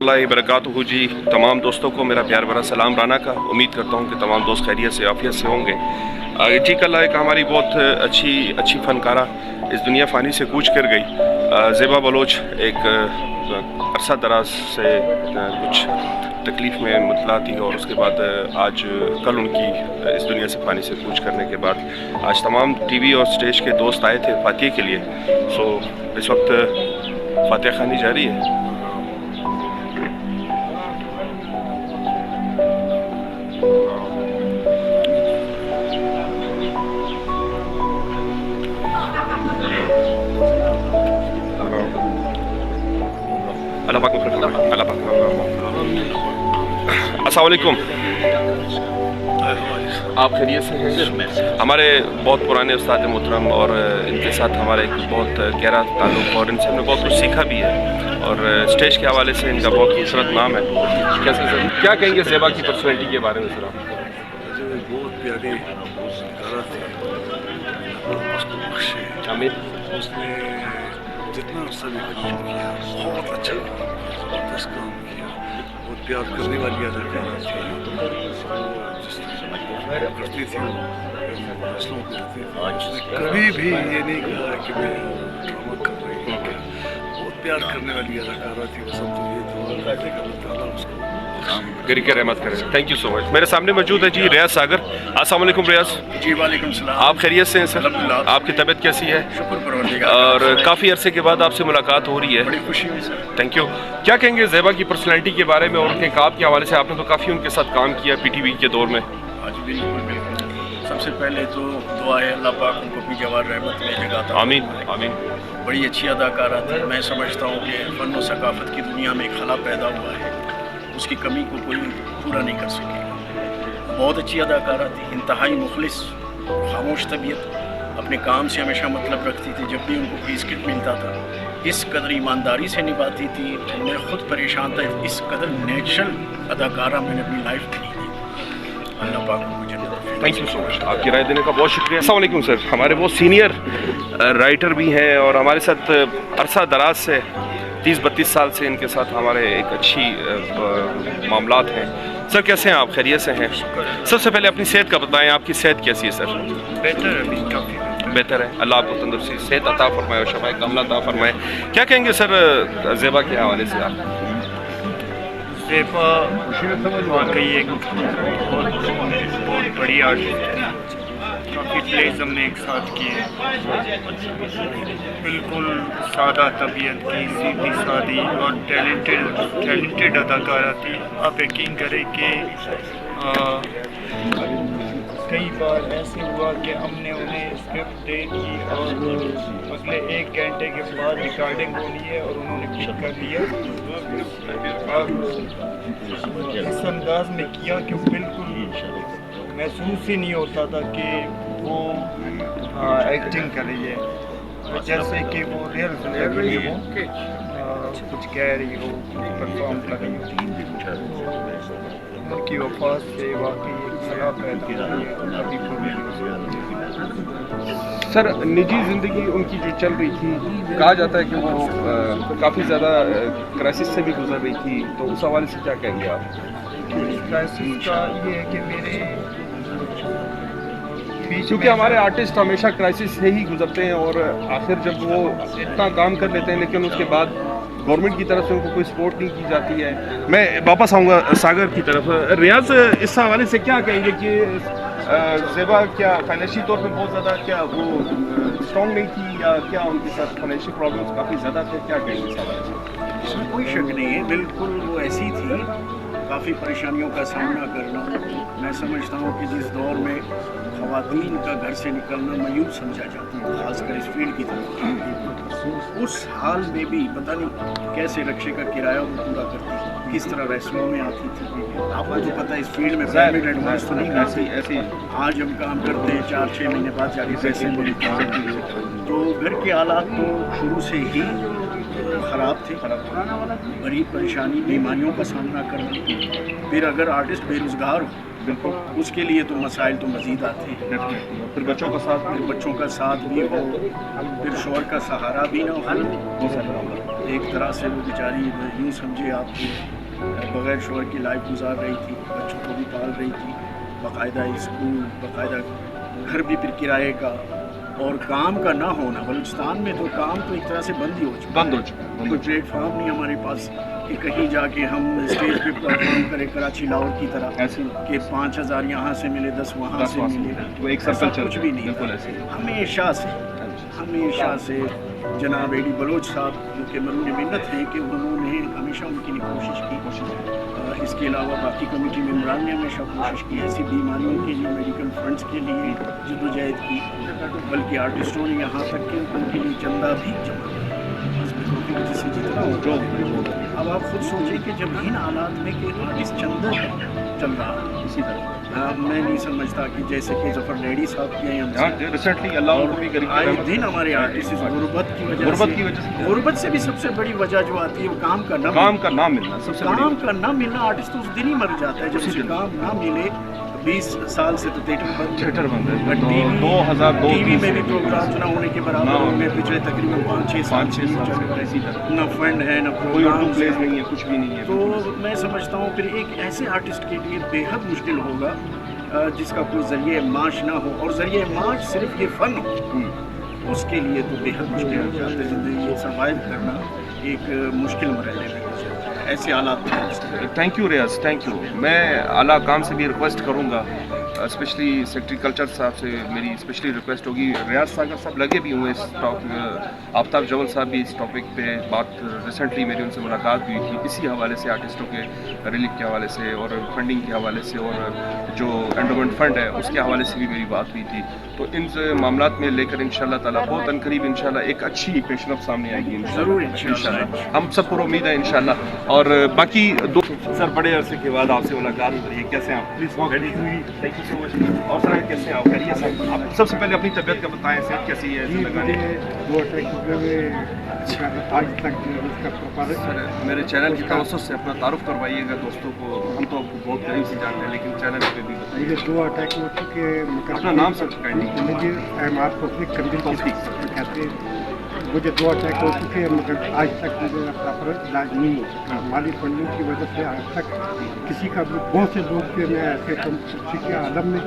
اللہ وبرکاتہ جی تمام دوستوں کو میرا پیار بھرا سلام رانا کا. امید کرتا ہوں کہ تمام دوست خیریت سے عافیت سے ہوں گے. جی کل ایک ہماری بہت اچھی فنکارہ اس دنیا فانی سے کوچ کر گئی. زیبا بلوچ ایک عرصہ دراز سے کچھ تکلیف میں مبتلا تھی اور اس کے بعد آج کل ان کی اس دنیا سے فانی سے کوچ کرنے کے بعد آج تمام ٹی وی اور سٹیج کے دوست آئے تھے فاتحہ کے لیے. سو اس وقت فاتحہ خوانی جاری ہے. اللہ پاک اللہ پاک. السلام علیکم. آپ خیریت سے ہیں؟ ہمارے بہت پرانے استاد محترم اور ان کے ساتھ ہمارا ایک بہت گہرا تعلق اور ان سے ہم نے بہت کچھ سیکھا بھی ہے اور اسٹیج کے حوالے سے ان کا بہت خوبصورت نام ہے. کیسے سر کیا کہیں گے زیبا کی پرسنالٹی کے بارے میں؟ سر آپ بہت پیارے ادارہ تھے، اس کو بخشے. اس نے جتنا عرصہ بھی کام کیا بہت اچھا زبردست کام کیا. بہت پیار کرنے والی اداکارہ تھی، جس کرتی تھی فیصلوں کرتی تھی. اس نے کبھی بھی یہ نہیں کہا کہ میں ڈرامہ کر رہی ہوں. بہت پیار کرنے والی اداکارہ تھی. وہ سب تو یہ دعا کرتے کہ اللہ تعالیٰ اس کو گری کے رحمت کرے. تھینک یو سو مچ. میرے سامنے موجود ہے جی ریاض ساگر. السلام علیکم ریاض. جی وعلیکم السلام. آپ خیریت سے ہیں سر؟ الحمدللہ. آپ کی طبیعت کیسی ہے؟ شکر پروردگار. اور کافی عرصے کے بعد آپ سے ملاقات ہو رہی ہے. بڑی خوشی ہوئی سر. Thank you. کیا کہیں گے زیبا کی پرسنالٹی کے بارے میں اور ان کے کام کے حوالے سے؟ آپ نے تو کافی ان کے ساتھ کام کیا پی ٹی وی کے دور میں. آج بالکل بالکل. سب سے پہلے تو دعا ہے اللہ پاک ان کو اپنی جوار رحمت میں جگہ عطا. آمین آمین. بڑی اچھی اداکارہ تھی. میں سمجھتا ہوں کہ فن و ثقافت کی دنیا میں ایک خلا پیدا ہوا ہے، اس کی کمی کو کوئی پورا نہیں کر سکے. بہت اچھی اداکارہ تھی، انتہائی مخلص، خاموش طبیعت، اپنے کام سے ہمیشہ مطلب رکھتی تھی. جب بھی ان کو کوئی اسکرپٹ ملتا تھا اس قدر ایمانداری سے نبھاتی تھی. میں خود پریشان تھا، اس قدر نیچرل اداکارہ میں نے اپنی لائف میں نہیں دی. اللہ پاک کو مجھے. تھینک یو سو مچ. آپ کی رائے دینے کا بہت شکریہ. السلام علیکم سر. ہمارے وہ سینئر رائٹر بھی ہیں اور ہمارے ساتھ عرصہ دراز سے 30-32 سال سے ان کے ساتھ ہمارے ایک اچھی معاملات ہیں. سر کیسے ہیں آپ؟ خیریت سے ہیں؟ سب سے پہلے اپنی صحت کا بتائیں. آپ کی صحت کیسی ہے سر؟ بہتر ہے ابھی کافی بہتر ہے. اللہ آپ کو تندرستی صحت عطا فرمائے اور شفاء کاملہ عطا فرمائے. کیا کہیں گے سر زیبا کے حوالے سے آپ؟ زیبا واقعی ایک بہت بڑی آرٹسٹ ہے. کافی پلیز ہم نے ایک ساتھ کیے. بالکل سادہ طبیعت کی، سیدھی سادی اور ٹیلنٹڈ اداکارہ تھی. آپ یقین کریں کہ کئی بار ایسے ہوا کہ ہم نے انہیں اسکرپٹ دے دی اور اگلے 1 گھنٹے کے بعد ریکارڈنگ ہونی ہے اور انہوں نے پک کر لیا اور اس انداز میں کیا کہ بالکل محسوس ہی نہیں ہوتا تھا کہ وہ ایکٹنگ کر رہی ہے، جیسے کہ وہ ریئل زندگی میں وہ کچھ کہہ رہی ہو، پرفارم کر رہی ہو. ان کی وفات سے واقعی ایک خلا پیدا ہوئی ہے. ابھی سر نجی زندگی ان کی جو چل رہی تھی، کہا جاتا ہے کہ وہ کافی زیادہ کرائسس سے بھی گزر رہی تھی، تو اس حوالے سے کیا کہیں گے آپ؟ کرائسس کا یہ ہے کہ میرے کیونکہ ہمارے آرٹسٹ ہمیشہ کرائسس سے ہی گزرتے ہیں اور آخر جب وہ اتنا کام کر لیتے ہیں لیکن اس کے بعد گورنمنٹ کی طرف سے ان کو کوئی سپورٹ نہیں کی جاتی ہے. میں واپس آؤں گا ساگر کی طرف. ریاض اس حوالے سے کیا کہیں گے کہ زیبا کیا فائنینشلی طور پہ بہت زیادہ کیا وہ اسٹرانگ نہیں تھی یا کیا ان کے ساتھ فائنینشیل پرابلمس کافی زیادہ تھے؟ کیا کہیں گے اس حوالے سے؟ اس میں کوئی شک نہیں ہے. بالکل وہ ایسی تھی، کافی پریشانیوں کا سامنا کرنا. میں سمجھتا ہوں کہ جس دور میں خواتین کا گھر سے نکلنا معیوب سمجھا جاتا ہے، خاص کر اس فیلڈ کی طرف، اس حال میں بھی پتہ نہیں کیسے رکشے کا کرایہ وہ پورا کرتی، کس طرح ریسٹوروں میں آتی تھی. آپ کو تو پتہ ہے اس فیلڈ میں پیمنٹ ایڈوانس تو نہیں کرتی. آج ہم کام کرتے ہیں 4-6 مہینے بعد جا کے پیسے ملتے ہیں. تو گھر کے حالات تو شروع سے ہی خراب تھے. بڑی پریشانی، بیماریوں کا سامنا کرنا. پھر اگر آرٹسٹ بے روزگار ہو بالکل اس کے لیے تو مسائل تو مزید آتے ہیں. ڈیفینیٹلی. اور پھر بچوں کا ساتھ پھر بچوں کا ساتھ بھی ہو, پھر شوہر کا سہارا بھی نہ ہو. ایک طرح سے وہ بیچاری یوں سمجھے آپ کی بغیر شوہر کی لائف گزار رہی تھی, بچوں کو بھی پال رہی تھی, باقاعدہ اسکول, باقاعدہ گھر بھی پھر کرائے کا, اور کام کا نہ ہونا. بلوچستان میں تو کام تو ایک طرح سے بند ہی ہو چکا, کوئی پلیٹ فارم نہیں ہمارے پاس کہ کہیں جا کے ہم اسٹیج پہ پرفارم کریں کراچی لاہور کی طرح کہ 5,000 یہاں سے ملے, 10 وہاں سے ملے. ایک ایسا کچھ بھی نہیں. ہمیشہ سے جناب ایڈی بلوچ صاحب جو کہ مرہون منت ہیں کہ انہوں نے ہمیشہ ان کے لیے کوشش کی. اس کے علاوہ باقی کمیٹی ممبران نے ہمیشہ کوشش کی ایسی بیماریوں کے لیے میڈیکل فنڈز کے لیے جدوجہد کی, بلکہ آرٹسٹوں نے یہاں تک کہ ان کے لیے چندہ بھی جمع کیا جس سے جتنا ہو. اب آپ خود سوچیں کہ جب ان حالات میں کہ آرٹسٹ چندہ چل رہا اسی طرح میں نہیں سمجھتا کہ جیسے کہ ظفر لیڈی صاحب کے ہیں ریسنٹلی اللہ کو بھی آئے دن ہمارے آرٹسٹ غربت کی وجہ سے, غربت سے بھی سب سے بڑی وجہ جو آتی ہے وہ کام کا نہ ملنا. سب سے کام کا نہ ملنا. آرٹسٹ اس دن ہی مر جاتا ہے جب اسے کام نہ ملے. 20 سال سے تو تھیٹر بند ہے. 2002 ٹی وی میں بھی پروگرام نہ ہونے کے برابر ہوں گے پچھلے تقریباً 5-6 سال سے. نہ فنڈ ہے, نہ پروگرام نہیں ہے, کچھ بھی نہیں ہے. تو میں سمجھتا ہوں پھر ایک ایسے آرٹسٹ کے لیے بے حد مشکل ہوگا جس کا کوئی ذریعہ معاش نہ ہو, اور ذریعہ معاش صرف یہ فن ہو, اس کے لیے تو بے حد مشکل ہو جاتا ہے. زندگی سروائیو کرنا ایک مشکل مرحلے میں ایسے حالات. Thank you Riyaz, thank you. میں اعلیٰ کام سے بھی ریکویسٹ کروں گا, اسپیشلی سیکرٹری کلچر صاحب سے میری اسپیشلی ریکویسٹ ہوگی. ریاض ساگر صاحب لگے بھی ہوئے اس آفتاب جول صاحب بھی اس ٹاپک پہ بات, ریسنٹلی میری ان سے ملاقات ہوئی تھی اسی حوالے سے, آرٹسٹوں کے ریلیف کے حوالے سے اور فنڈنگ کے حوالے سے, اور جو انڈومنٹ فنڈ ہے اس کے حوالے سے بھی میری بات ہوئی تھی. تو ان معاملات میں لے کر انشاءاللہ تعالیٰ بہت عنقریب انشاءاللہ ایک اچھی پیشن رفت سامنے آئے گی ضرور انشاءاللہ. ہم سب کو امید ہے انشاءاللہ. اور باقی دو سر بڑے عرصے کے بعد آپ سے ملاقات ہو رہی ہے, کیسے ہیں آپ؟ تھینک یو سو مچ. اور سر کیسے ہیں آپ؟ خیریت سے؟ آپ سب سے پہلے اپنی طبیعت کا بتائیں, صحت کیسی ہے؟ میرے چینل کی توسط سے اپنا تعارف کروائیے گا دوستوں کو. ہم تو آپ کو بہت قریب سے جانتے ہیں لیکن چینل پہ بھی مجھے 2 اٹیک ہو چکے. اپنا نام سر کائنڈلی. مجھے احمد توفیق کندل کہتے ہیں. مجھے 2 اٹیک ہو چکے ہیں مگر آج تک مجھے پراپر علاج نہیں ہو سکا. مالی فنڈنگ کی وجہ سے آج تک کسی کا بھی, بہت سے لوگ کے میں ایسے کسی کے عالم میں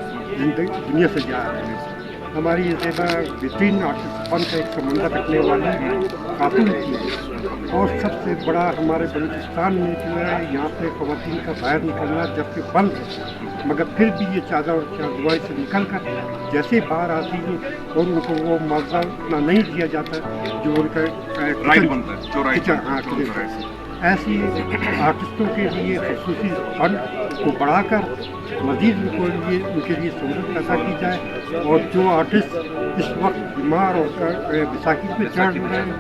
دنیا سے جا رہے ہیں. ہماری یہ زیادہ بہترین آرٹسٹ فن کا ایک سمندر رکھنے والی خاتون تھی, اور سب سے بڑا ہمارے بلوچستان میں جو ہے یہاں پہ خواتین کا باہر نکلنا جبکہ بند ہے, مگر پھر بھی یہ چادر اور چادروائی سے نکل کر جیسے باہر آتی ہیں اور ان کو وہ معاوضہ اتنا نہیں دیا جاتا جو ان کا رائٹ بنتا ہے. ایسی آرٹسٹوں کے لیے خصوصی فنڈ کو بڑھا کر مزید ان کے لیے سہولت پیدا کی جائے, اور جو آرٹسٹ اس وقت بیمار اور بیساکھی پہ چڑھ رہے ہیں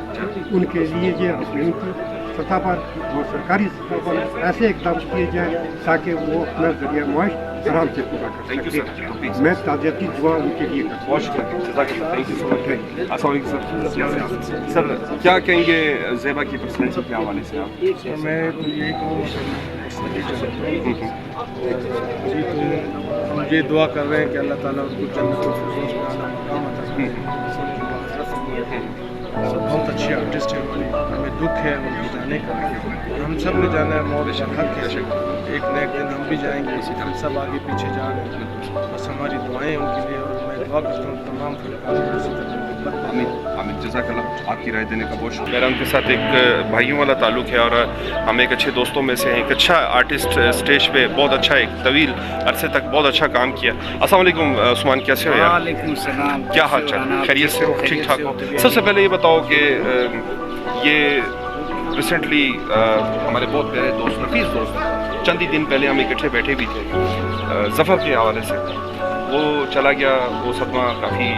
ان کے لیے یہ حکومتی سطح پر اور سرکاری سطح پر ایسے اقدام کیے جائیں تاکہ وہ اپنا ذریعہ معاش آرام سے پورا کر سکیں. میں تعزیتی دعا ان کے لیے کرتا ہوں. بہت شکریہ. السلام علیکم سر. کیا کہیں گے زیبا کی پرسنالٹی کے حوالے سے آپ؟ میں تو یہی کہوں یہ دعا کر رہے ہیں کہ اللہ تعالیٰ ان کو جنت الفردوس میں اعلیٰ مقام عطا کرے. بہت اچھے آرٹسٹ ہیں ہمارے, ہمیں دکھ ہے ان کو جانے کا. ہم سب نے جانا ہے, موت حق ہے, ایک نہ ایک دن ہم بھی جائیں گے. اسی طرح سب آگے پیچھے جا رہے ہیں, بس ہماری دعائیں ان کے لیے, اور میں دعا کرتا ہوں تمام فنکاروں سے. آمین. جزاک اللہ. آپ کی رائے دینے کا بہت شکریہ. میرا ان کے ساتھ ایک بھائیوں والا تعلق ہے اور ہم ایک اچھے دوستوں میں سے ہیں. ایک اچھا آرٹسٹ اسٹیج پہ بہت اچھا, ایک طویل عرصے تک بہت اچھا کام کیا. السلام علیکم عثمان, کیسے ہو یار؟ وعلیکم السلام. کیا حال چال؟ خیریت سے ہو؟ ٹھیک ٹھاک ہو؟ سب سے پہلے یہ بتاؤ کہ یہ ریسنٹلی ہمارے بہت پیارے دوست, نفیس دوست, چند ہی دن پہلے ہم اکٹھے بیٹھے بھی تھے ظفر کے حوالے سے. وہ چلا گیا, وہ صدمہ کافی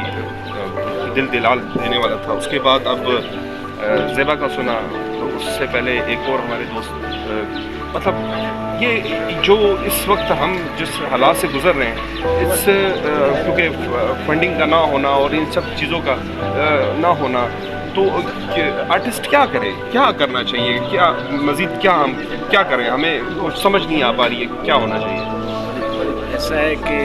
دل دلال دینے والا تھا. اس کے بعد اب زیبا کا سنا, تو اس سے پہلے ایک اور ہمارے دوست, مطلب یہ جو اس وقت ہم جس حالات سے گزر رہے ہیں, اس کیونکہ فنڈنگ کا نہ ہونا اور ان سب چیزوں کا نہ ہونا, تو آرٹسٹ کیا کرے, کیا کرنا چاہیے, کیا مزید کیا ہم کیا کریں؟ ہمیں کچھ سمجھ نہیں آ پا رہی ہے کیا ہونا چاہیے. ऐसा है कि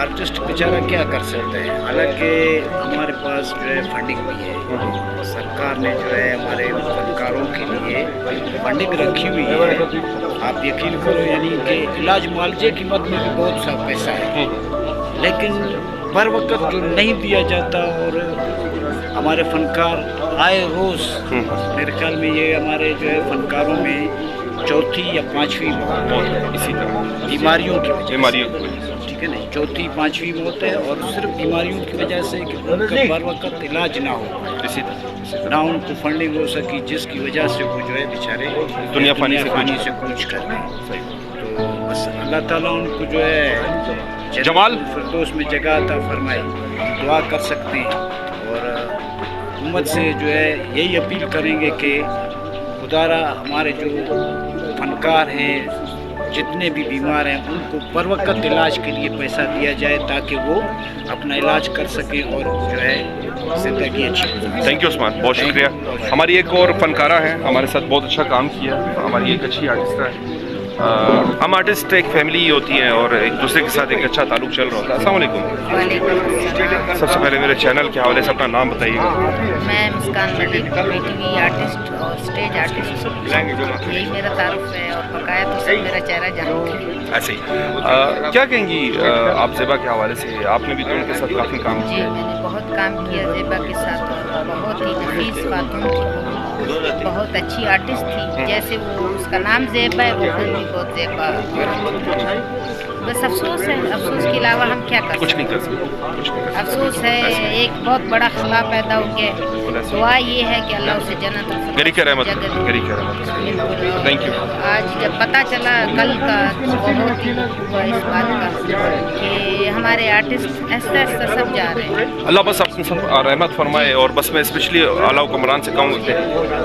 आर्टिस्ट बेचारा क्या कर सकते हैं, हालांकि हमारे पास जो है फंडिंग भी है, सरकार ने जो है हमारे फनकारों के लिए फंडिंग रखी हुई है। आप यकीन करो यानी कि इलाज मुआवजे की मद में भी बहुत सा पैसा है, लेकिन बर वक्त जो नहीं दिया जाता और हमारे फनकार आए रोज़, मेरे ख्याल में ये हमारे जो है फनकारों में चौथी या पांचवी मौत है इसी तरह बीमारियों की वजह से, ठीक है नहीं, चौथी पांचवी मौत है और सिर्फ बीमारियों की वजह से कि उनका बर वक्त इलाज ना हो, इसी तरह ना उनको फंडिंग हो सकी, जिसकी वजह से वो जो है बेचारे दुनिया फानी से कूच कर रहे हैं। तो बस अल्लाह ताला उनको जो है जमाल फिरदौस में जगह अता फरमाए, दुआ कर सकते हैं। और हुकूमत से जो है यही अपील करेंगे कि खुदारा हमारे जो फनकार हैं, जितने भी बीमार हैं, उनको बर वक्त इलाज के लिए पैसा दिया जाए ताकि वो अपना इलाज कर सकें और जो है ज़िंदगी अच्छी गुजारें। थैंक यू उस्मान, बहुत शुक्रिया। हमारी एक और फनकारा है, हमारे साथ बहुत अच्छा काम किया, हमारी एक अच्छी आर्टिस्ट है। हम आर्टिस्ट एक फैमिली होती हैं और एक दूसरे के साथ एक अच्छा ताल्लुक चल रहा होता है। अस्सलाम वालेकुम। सबसे पहले मेरे चैनल के हवाले से अपना नाम बताइएगा। मैं मुस्कान मलिक, टीवी आर्टिस्ट और स्टेज आर्टिस्ट, यही मेरा तारुफ है और बकाया तो सब मेरा चेहरा जानती है। ऐसे ही क्या कहेंगी आप ज़ेबा के हवाले से? आपने भी तो उनके साथ काफ़ी काम जी, किया। मैंने बहुत काम किया ज़ेबा के साथ और बहुत ही नफीस खातून थी, बहुत अच्छी आर्टिस्ट थी। जैसे वो उसका नाम ज़ेबा है, वो खुद भी बहुत ज़ेबा। बस अफसोस है, अफसोस के अलावा हम क्या कर कुछ नहीं सकते। कर सकते, कुछ नहीं कर अफसोस है, एक बहुत बड़ा खला पैदा हो गया। दुआ ये है कि अल्लाह उसे जन्नत गरी का रहमत, गरी का रहमत। Thank you. आज जब पता चला कल का, तो बहुत ही हुआ इस बात का कि हमारे आर्टिस्ट ऐसा ऐसा सब जा रहे हैं। अल्लाह बस अपने सब रहमत फरमाए। और बस मैं स्पेशली आला हुक्मरान से कहूँगा कि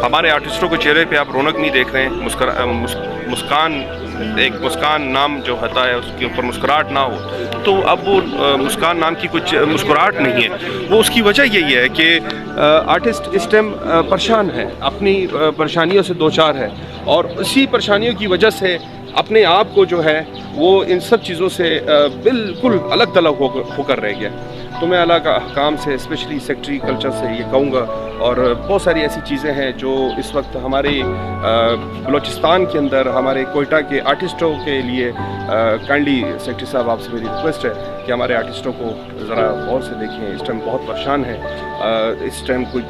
हमारे आर्टिस्टों के चेहरे पे आप रौनक नहीं देख रहे हैं। मुस्कान, एक मुस्कान नाम जो होता है उसके ऊपर मुस्कुराहट ना हो, तो अब वो मुस्कान नाम की कुछ मुस्कुराहट नहीं है। वो उसकी वजह यही है कि आर्टिस्ट इस टाइम परेशान है, अपनी परेशानियों से दो चार है और उसी परेशानियों की वजह से अपने आप को जो है वो इन सब चीज़ों से बिल्कुल अलग थलग होकर रह गया। तो मैं अल्लाह का काम से स्पेशली सेक्रेटरी कल्चर से ये कहूँगा, और बहुत सारी ऐसी चीज़ें हैं जो इस वक्त हमारे बलूचिस्तान के अंदर हमारे कोयटा के आर्टिस्टों के लिए काइंडली सेक्रेटरी साहब आपसे मेरी रिक्वेस्ट है कि हमारे आर्टिस्टों को ज़रा गौर से देखें। इस टाइम बहुत परेशान है, इस टाइम कुछ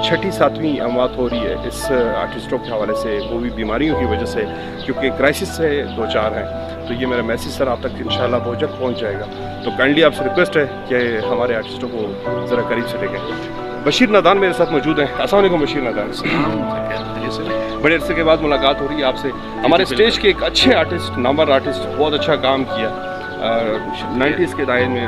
छठी सातवीं अमवात हो रही है इस आर्टिस्टों के हवाले से, वो भी बीमारियों की वजह से, क्योंकि क्राइसिस से दो चार हैं। तो ये मेरा मैसेज सर आप तक इंशाल्लाह बहुत जल्द पहुँच जाएगा। तो काइंडली आपसे रिक्वेस्ट है कि हमारे आर्टिस्टों को ज़रा करीब से देखें। बशीर नादान मेरे साथ मौजूद हैं। अस्सलाम वालेकुम बशीर नादान। बड़े अरसे के बाद मुलाकात हो रही है आपसे। हमारे स्टेज के एक अच्छे आर्टिस्ट, नामवर आर्टिस्ट, बहुत अच्छा काम किया 90s के दायरे में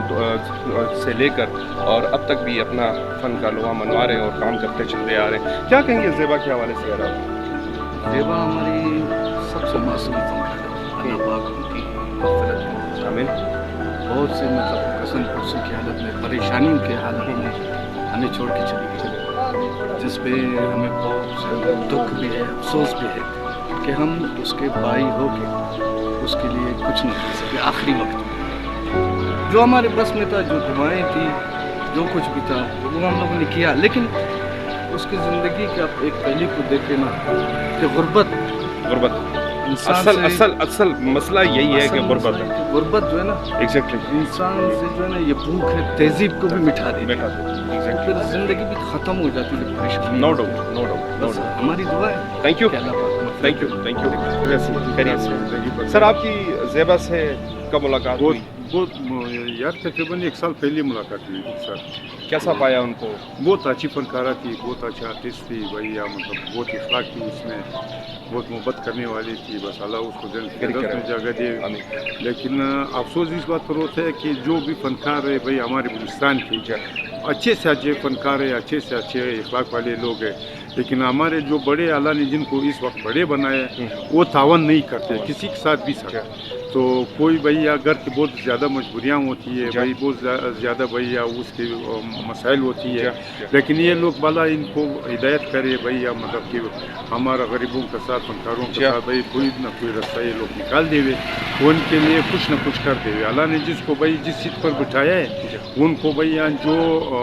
से लेकर और अब तक भी अपना फ़न का लोहा मनवा रहे हैं और काम करते चलते आ रहे हैं। क्या कहेंगे ज़ेबा के हवाले से? ज़ेबा हमारी सबसे मासूम फनकार, अल्लाह पाक उनकी मग़फ़िरत करे। आमीन। बहुत से मतलब कसम कुर्सी की हालत में, परेशानियों की हालत में हमें छोड़ के चली गई, जिस पे हमें बहुत ज़्यादा दुख भी है, अफसोस भी है कि हम उसके भाई हो के उसके लिए कुछ नहीं कर सके। आखिरी वक्त में जो हमारे बस में था, जो दुआएं थी, जो कुछ भी था, वो हम लोगों ने किया, लेकिन उसकी ज़िंदगी के आप एक पहली को देखें ना कि गुर्बत असल मसला यही है कि गुर्बत जो है ना, एग्जैक्टली इंसान से जो है ना ये भूख है, तहजीब को भी मिटा दी, एग्जैक्टली फिर ज़िंदगी भी ख़त्म हो जाती है परेशानी। No doubt. हमारी दुआ है। Thank you thank you. Sir आपकी ज़ेबा से कब मुलाकात हुई? बहुत यार तकरीबन 1 साल पहले मुलाकात हुई सर। कैसा पाया उनको? बहुत अच्छी फनकारा थी, बहुत अच्छा आर्टिस्ट थी भैया, मतलब बहुत इखलाक थी, उसमें बहुत मोहब्बत करने वाली थी। बस अल्लाह उसको जन्नत में जगह दे। लेकिन अफसोस इस बात पर होता है कि जो भी फनकार है भाई हमारे बलूचिस्तान के अच्छे से अच्छे फनकार है, अच्छे से अच्छे इखलाक वाले लोग हैं, लेकिन हमारे जो बड़े आला ने जिनको इस वक्त बड़े बनाए वो तावन नहीं करते किसी के साथ भी सर। तो कोई भैया घर की बहुत ज़्यादा मजबूरियाँ होती है भाई, बहुत ज़्यादा भैया उसकी मसाइल होती है, लेकिन ये लोग भला इनको हिदायत करे भैया, मतलब कि हमारा गरीबों के साथ फनकारों के साथ भाई कोई ना कोई रास्ता ये लोग निकाल देवे, उनके लिए कुछ ना कुछ कर देवे। अल्लाह ने जिसको भाई जिस सीट पर बिठाया है उनको भैया जो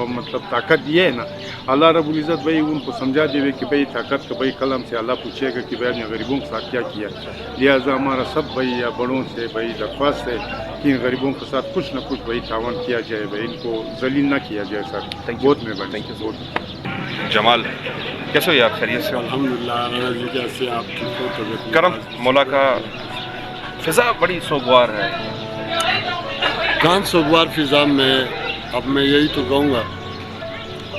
मतलब ताकत दी है ना, अल्लाह रब्बुल इज़्ज़त भाई उनको समझा देवे कि भाई ताकत का भाई कलम से अल्लाह पूछेगा कि भाई ने गरीबों के साथ क्या किया। लिहाजा हमारा सब भैया बड़ों से भाई दरख्वास्त है कि इन गरीबों के साथ कुछ ना कुछ भाई तावन किया जाए भाई, इनको जलील ना किया जाए सर। बहुत मेहरबानी। Thank you so much. Jamal कैसे हो आप? खैरियत से? अल्हम्दुलिल्लाह। राना जी कैसे आप? ठीक हो? तबीयत करम मौला का फिज़ा बड़ी सोगवार है। कान सोगवार फिज़ा में अब मैं यही तो कहूँगा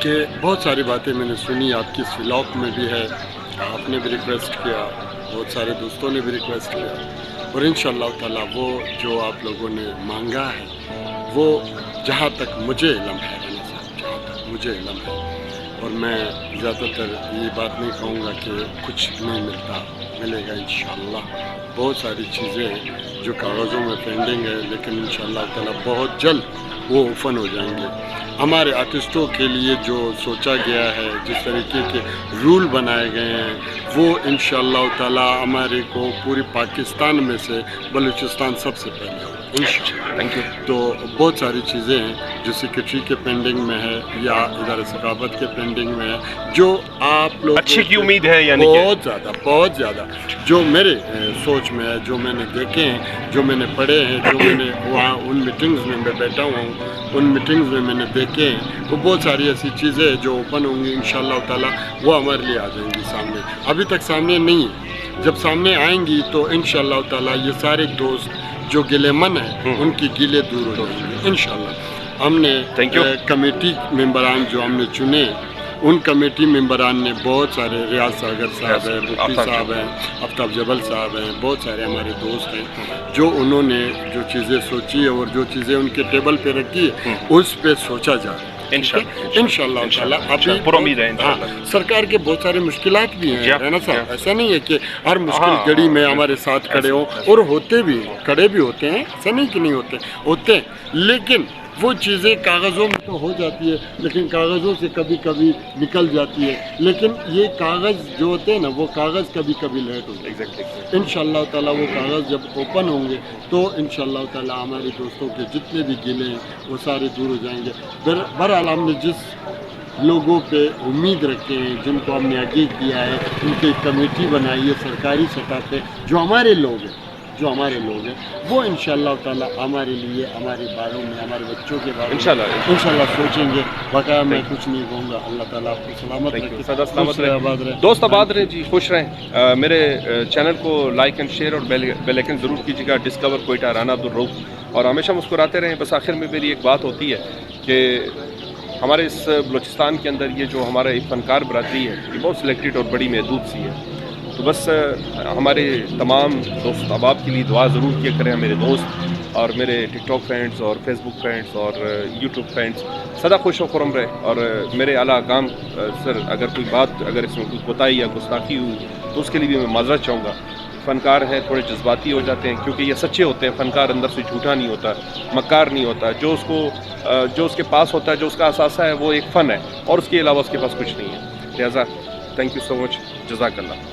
कि बहुत सारी बातें मैंने सुनी, आपकी इस व्लॉग में भी है, आपने भी रिक्वेस्ट किया, बहुत सारे दोस्तों ने भी रिक्वेस्ट किया, और इंशाअल्लाह ताला वो जो आप लोगों ने मांगा है वो जहाँ तक मुझे इल्म है, राना साहब, जहाँ तक मुझे इल्म है, और मैं ज़्यादातर ये बात नहीं कहूँगा कि कुछ नहीं मिलता, मिलेगा इंशाअल्लाह। बहुत सारी चीज़ें जो कागज़ों में पेंडिंग है, लेकिन इंशाअल्लाह ताला बहुत जल्द वो ओपन हो जाएंगे। हमारे आर्टिस्टों के लिए जो सोचा गया है, जिस तरीके के रूल बनाए गए हैं, वो इंशाअल्लाह ताला हमारे को पूरी पाकिस्तान में से बलूचिस्तान सबसे पहले होगा इंशाअल्लाह। Thank you. तो बहुत सारी चीज़ें हैं जो सेक्रेटरी के पेंडिंग में है या इदारे सकाफत के पेंडिंग में है, जो आप लोग अच्छी की उम्मीद है, यानी बहुत ज़्यादा जो मेरे सोच में है, जो मैंने देखे हैं, जो मैंने पढ़े हैं, जो मैंने वहाँ उन मीटिंग्स में मैं बैठा हुआ हूँ, उन मीटिंग्स में मैंने देखे हैं, वो बहुत सारी ऐसी चीज़ें जो ओपन होंगी इंशाअल्लाह ताला, वो हमारे लिए आ जाएंगी सामने। अभी तक सामने नहीं है, जब सामने आएंगी तो इंशाअल्लाह ताला ये सारे दोस्त जो गिलेमन है उनकी गिले दूर हो जाएंगे इंशाअल्लाह। हमने कमेटी मेंबरान जो हमने चुने, उन कमेटी मेंबरान ने बहुत सारे रियाज सागर साहब हैं, मुफ्ती साहब हैं, आफ्ताब जबल साहब हैं, बहुत सारे हमारे दोस्त हैं, जो उन्होंने जो चीज़ें सोची है और जो चीज़ें उनके टेबल पे रखी है उस पे सोचा जा रहा है इंशाअल्लाह ताला। अभी सरकार के बहुत सारे मुश्किलात भी हैं, है ना साहब, ऐसा नहीं है कि हर मुश्किल घड़ी में हमारे साथ खड़े हों, और होते भी खड़े भी होते हैं, ऐसा नहीं कि नहीं होते हैं, लेकिन वो चीज़ें कागज़ों में तो हो जाती है, लेकिन कागज़ों से कभी कभी निकल जाती है, लेकिन ये कागज़ जो होते हैं ना, वो कागज़ कभी कभी लेट होते हैं। इंशाअल्लाह ताला वो कागज़ जब ओपन होंगे तो इंशाअल्लाह ताला हमारे दोस्तों के जितने भी गिले हैं वो सारे दूर हो जाएंगे। बहरहाल हमने जिस लोगों पे उम्मीद रखे हैं, जिनको हमने आगे किया है, उनकी कमेटी बनाई है सरकारी सतह पे, जो हमारे लोग हैं, वो इंशाअल्लाह ताला हमारे लिए, हमारे बारों में, हमारे बच्चों के बारे में इंशाअल्लाह सोचेंगे। बकाया मैं कुछ नहीं कहूँगा। अल्लाह ताला आपको सलामत रखे, आबाद रहे, दोस्त आबाद रहे जी, खुश रहें। मेरे चैनल को लाइक एंड शेयर और बेल आइकन ज़रूर कीजिएगा। डिस्कवर कोयटा राना अब्दुल रऊफ, और हमेशा मुस्कुराते रहें। बस आखिर में मेरी एक बात होती है कि हमारे इस बलूचिस्तान के अंदर ये जो हमारा एक फ़नकार बरादरी है, ये बहुत सिलेक्टेड और बड़ी महदूद सी है। तो बस हमारे तमाम दोस्त अहबाब के लिए दुआ ज़रूर किया करें। मेरे दोस्त और मेरे टिकटॉक फ्रेंड्स और फेसबुक फ्रेंड्स और यूट्यूब फ्रेंड्स सदा खुश व खुर्रम रहे। और मेरे आला काम सर, अगर कोई बात, अगर इसमें कोई कोताही या गुस्ताखी हुई तो उसके लिए भी मैं माजरत चाहूँगा। फ़नकार हैं, थोड़े जज्बाती हो जाते हैं, क्योंकि ये सच्चे होते हैं। फ़नकार अंदर से झूठा नहीं होता, मक्कार नहीं होता। जो उसके पास होता है, जो उसका असासा है, वो एक फ़न है, और उसके अलावा उसके पास कुछ नहीं है। लिहाजा थैंक यू सो मच, जज़ाकल्लाह।